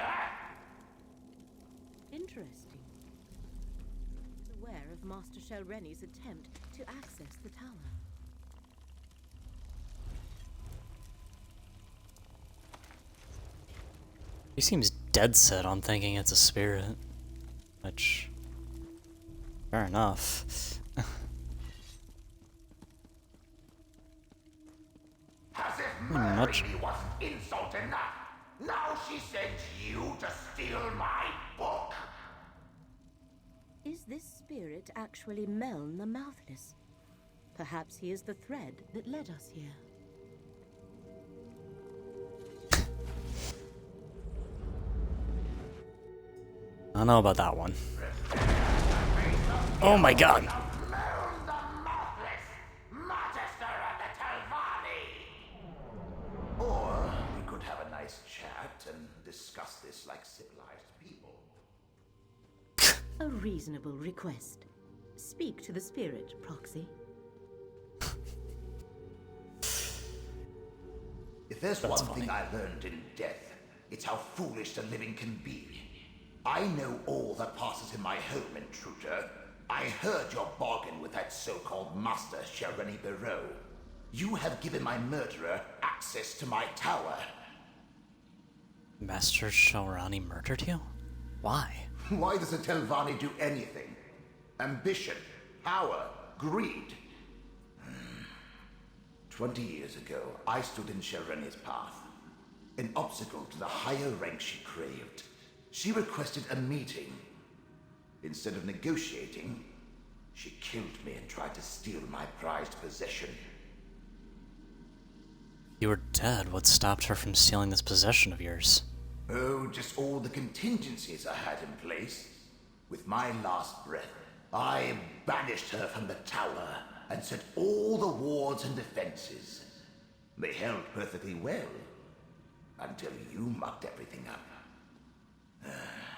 Interesting. Aware of Master Shalreni's attempt to access the tower. He seems dead set on thinking it's a spirit. Which... fair enough. As if murdering me wasn't insult enough. Now she sends you to steal my book. Is this spirit actually Meln the Mouthless? Perhaps he is the thread that led us here. I don't know about that one. Oh my god! Meln the Mouthless, Magister of the Telvanni. Or we could have a nice chat and discuss this like civilized people. A reasonable request. Speak to the spirit, Proxy. If there's one thing I learned in death, it's how foolish the living can be. I know all that passes in my home, intruder. I heard your bargain with that so-called Master Shalreni Barrow. You have given my murderer access to my tower. Master Shalrani murdered you? Why? Why does a Telvanni do anything? Ambition, power, greed. 20 years ago, I stood in Shalreni's path. An obstacle to the higher rank she craved. She requested a meeting. Instead of negotiating, she killed me and tried to steal my prized possession. You were dead. What stopped her from stealing this possession of yours? Oh, just all the contingencies I had in place. With my last breath, I banished her from the tower and set all the wards and defenses. They held perfectly well, until you mucked everything up.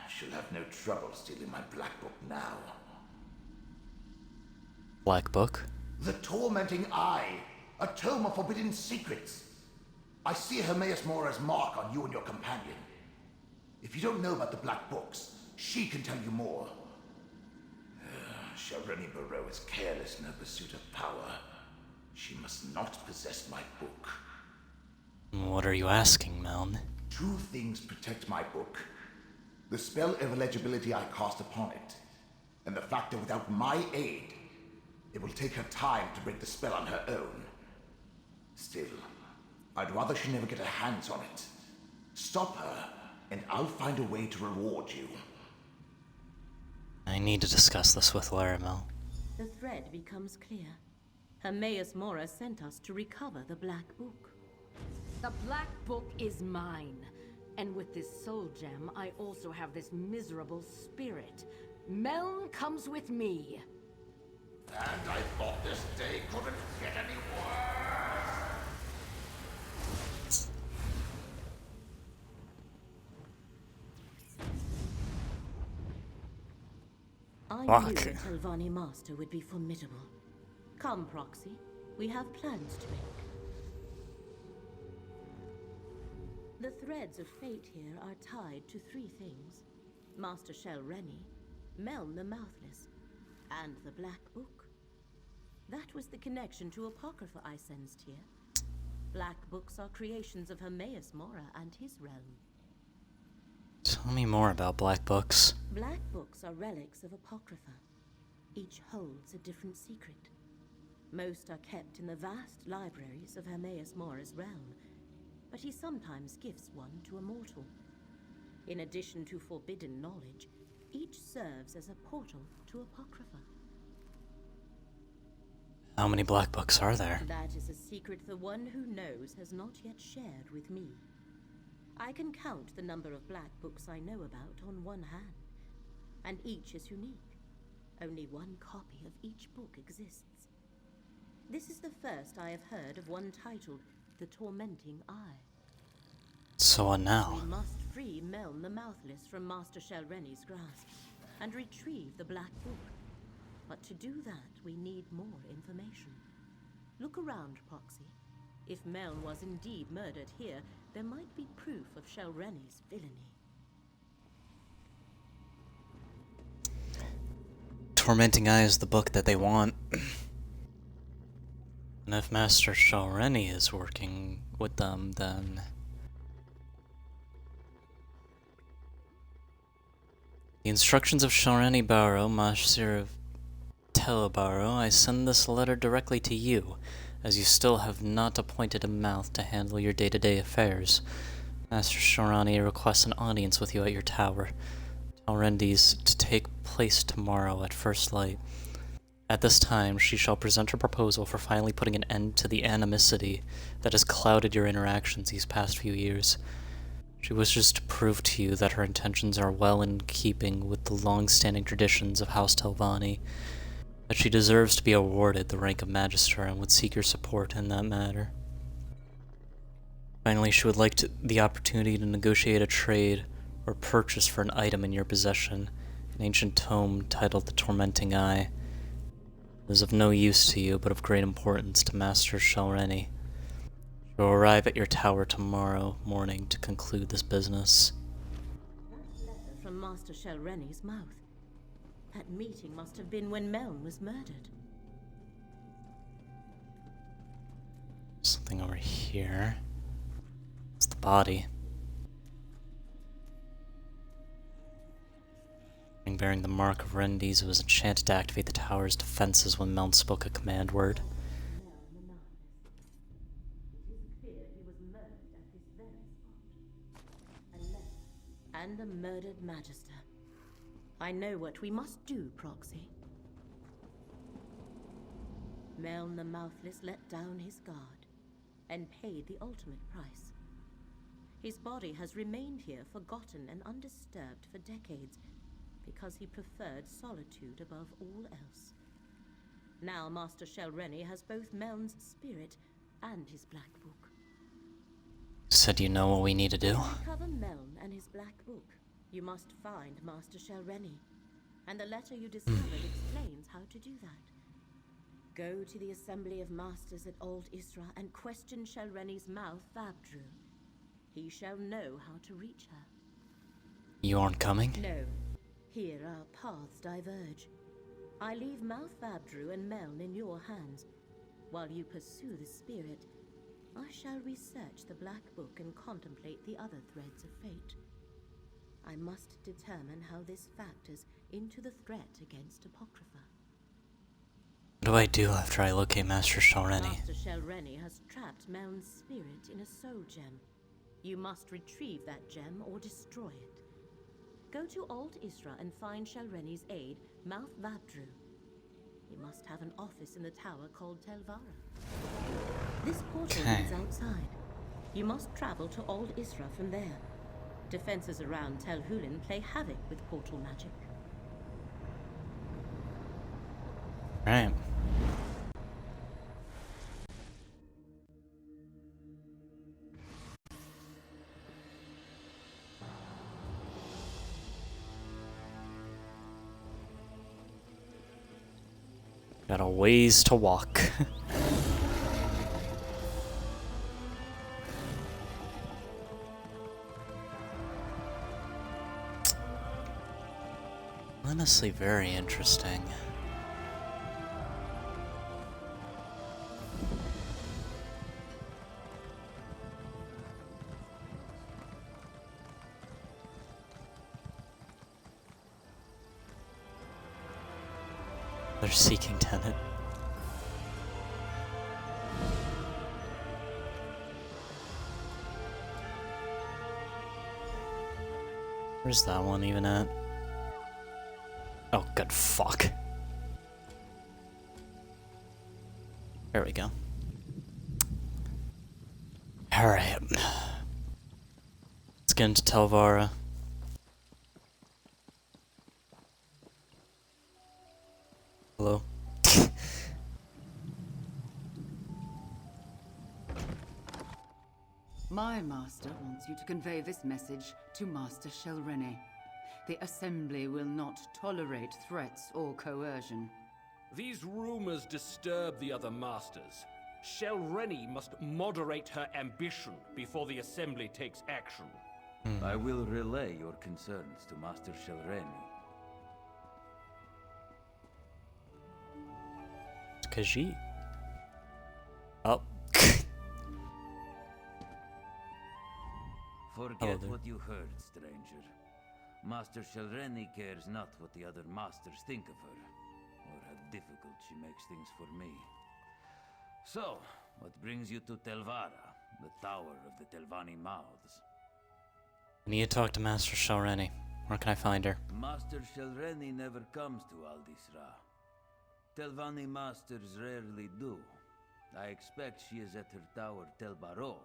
She'll have no trouble stealing my Black Book now. Black Book? The Tormenting Eye, a tome of forbidden secrets. I see Hermaeus Mora's mark on you and your companion. If you don't know about the Black Books, she can tell you more. Shalreni Barrow is careless in her pursuit of power. She must not possess my book. What are you asking, Meln? Two things protect my book. The spell of illegibility I cast upon it, and the fact that without my aid, it will take her time to break the spell on her own. Still, I'd rather she never get her hands on it. Stop her, and I'll find a way to reward you. I need to discuss this with Larimel. The thread becomes clear. Hermaeus Mora sent us to recover the Black Book. The Black Book is mine. And with this soul gem, I also have this miserable spirit. Meln comes with me. And I thought this day couldn't get any worse. I knew the Telvanni Master would be formidable. Come, Proxy. We have plans to make. The threads of fate here are tied to three things. Master Shalreni, Meln the Mouthless, and the Black Book. That was the connection to Apocrypha I sensed here. Black Books are creations of Hermaeus Mora and his realm. Tell me more about Black Books. Black Books are relics of Apocrypha. Each holds a different secret. Most are kept in the vast libraries of Hermaeus Mora's realm, but he sometimes gifts one to a mortal. In addition to forbidden knowledge, each serves as a portal to Apocrypha. How many Black Books are there? That is a secret the one who knows has not yet shared with me. I can count the number of Black Books I know about on one hand, and each is unique. Only one copy of each book exists. This is the first I have heard of one titled The Tormenting Eye. So what now? We must free Meln the Mouthless from Master Shelreni's grasp and retrieve the Black Book. But to do that, we need more information. Look around, Proxy. If Meln was indeed murdered here, there might be proof of Shelreni's villainy. Tormenting Eye is the book that they want. And if Master Shelreni is working with them, then... The instructions of Shelreni Barrow, Master of Telebaro, I send this letter directly to you, as you still have not appointed a mouth to handle your day-to-day affairs. Master Shelreni requests an audience with you at your tower. Tell Rendi's to take place tomorrow at first light. At this time, she shall present her proposal for finally putting an end to the animosity that has clouded your interactions these past few years. She wishes to prove to you that her intentions are well in keeping with the long-standing traditions of House Telvanni, that she deserves to be awarded the rank of Magister and would seek your support in that matter. Finally, she would like the opportunity to negotiate a trade or purchase for an item in your possession, an ancient tome titled The Tormenting Eye. It is of no use to you, but of great importance to Master Shelreni. She will arrive at your tower tomorrow morning to conclude this business. That letter from Master Shelreni's mouth. That meeting must have been when Meln was murdered. Something over here. It's the body. Bearing the mark of Rendi's, it was enchanted to activate the tower's defenses when Meln spoke a command word. And a murdered Magister. I know what we must do, Proxy. Meln the Mouthless let down his guard and paid the ultimate price. His body has remained here forgotten and undisturbed for decades because he preferred solitude above all else. Now Master Shelreni has both Meln's spirit and his Black Book. Said you know what we need to do? To recover Meln and his Black Book, you must find Master Shelreni, and the letter you discovered explains how to do that. Go to the Assembly of Masters at Old Isra and question Shelreni's mouth, Vabdru. He shall know how to reach her. You aren't coming? No. Here our paths diverge. I leave Mouth Vabdru and Meln in your hands. While you pursue the spirit, I shall research the Black Book and contemplate the other threads of fate. I must determine how this factors into the threat against Apocrypha. What do I do after I locate Master Shelreni? Master Shelreni has trapped Meln's spirit in a soul gem. You must retrieve that gem or destroy it. Go to Old Isra and find Shelreni's aide, Mouth Vabdru. He must have an office in the tower called Telvara. This portal leads outside. You must travel to Old Isra from there. Defenses around Tel Hulin play havoc with portal magic. Right. Got a ways to walk. Honestly, very interesting. They're seeking tenant. Where's that one even at? Oh, good fuck. There we go. Alright. Let's get into Telvara. Hello. My master wants you to convey this message to Master Shelrene. The Assembly will not tolerate threats or coercion. These rumors disturb the other masters. Shelrene must moderate her ambition before the Assembly takes action. I will relay your concerns to Master Shelrene. Khajiit. Oh. Forget what you heard, stranger. Master Shelrene cares not what the other masters think of her, or how difficult she makes things for me. So, what brings you to Telvara, the Tower of the Telvanni Mouths? I need to talk to Master Shelrene. Where can I find her? Master Shelrene never comes to Aldisra. Telvanni masters rarely do. I expect she is at her tower Tel Baro,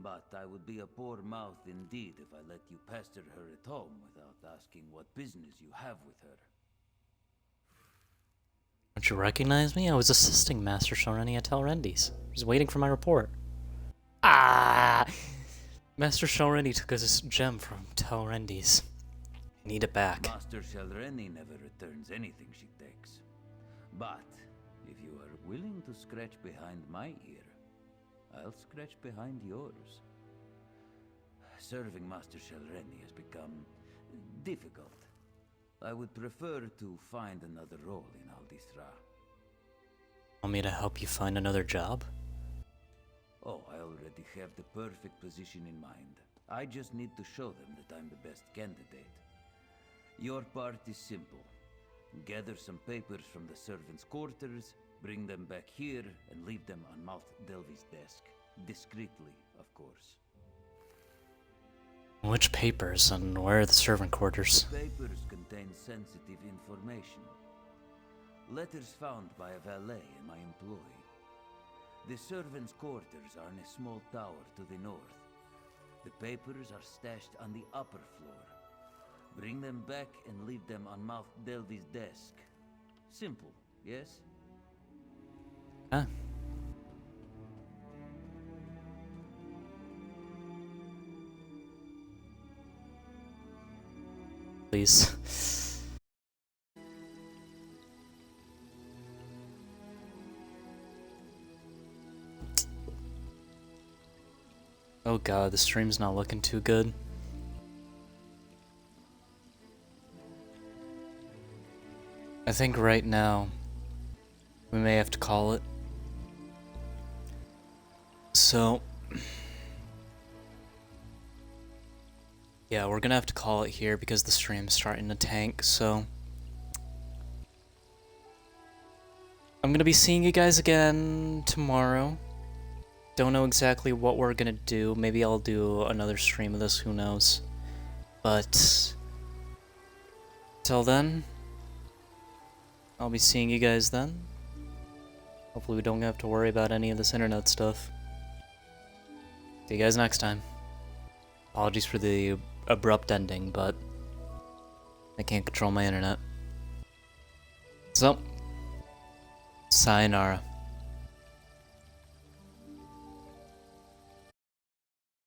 but I would be a poor mouth indeed if I let you pester her at home without asking what business you have with her. Don't you recognize me? I was assisting Master Shelrene at Telrendi's. Just waiting for my report. Ah! Master Shelrene took his gem from Telrendi's. I need it back. Master Shelrene never returns anything she takes. But if you are willing to scratch behind my ear, I'll scratch behind yours. Serving Master Shelrene has become difficult. I would prefer to find another role in Aldisra. Want me to help you find another job? Oh, I already have the perfect position in mind. I just need to show them that I'm the best candidate. Your part is simple. Gather some papers from the servants' quarters, bring them back here, and leave them on Mouth Delvi's desk. Discreetly, of course. Which papers, and where are the servant quarters? The papers contain sensitive information. Letters found by a valet and my employee. The servants' quarters are in a small tower to the north. The papers are stashed on the upper floor. Bring them back and leave them on Mouth Delvi's desk. Simple, yes? Ah. Please. Oh god, the stream's not looking too good. I think right now we may have to call it. So yeah, we're gonna have to call it here because the stream's starting to tank, so I'm gonna be seeing you guys again tomorrow. Don't know exactly what we're gonna do. Maybe I'll do another stream of this, who knows. But till then, I'll be seeing you guys then. Hopefully we don't have to worry about any of this internet stuff. See you guys next time. Apologies for the abrupt ending, but I can't control my internet. So, sayonara.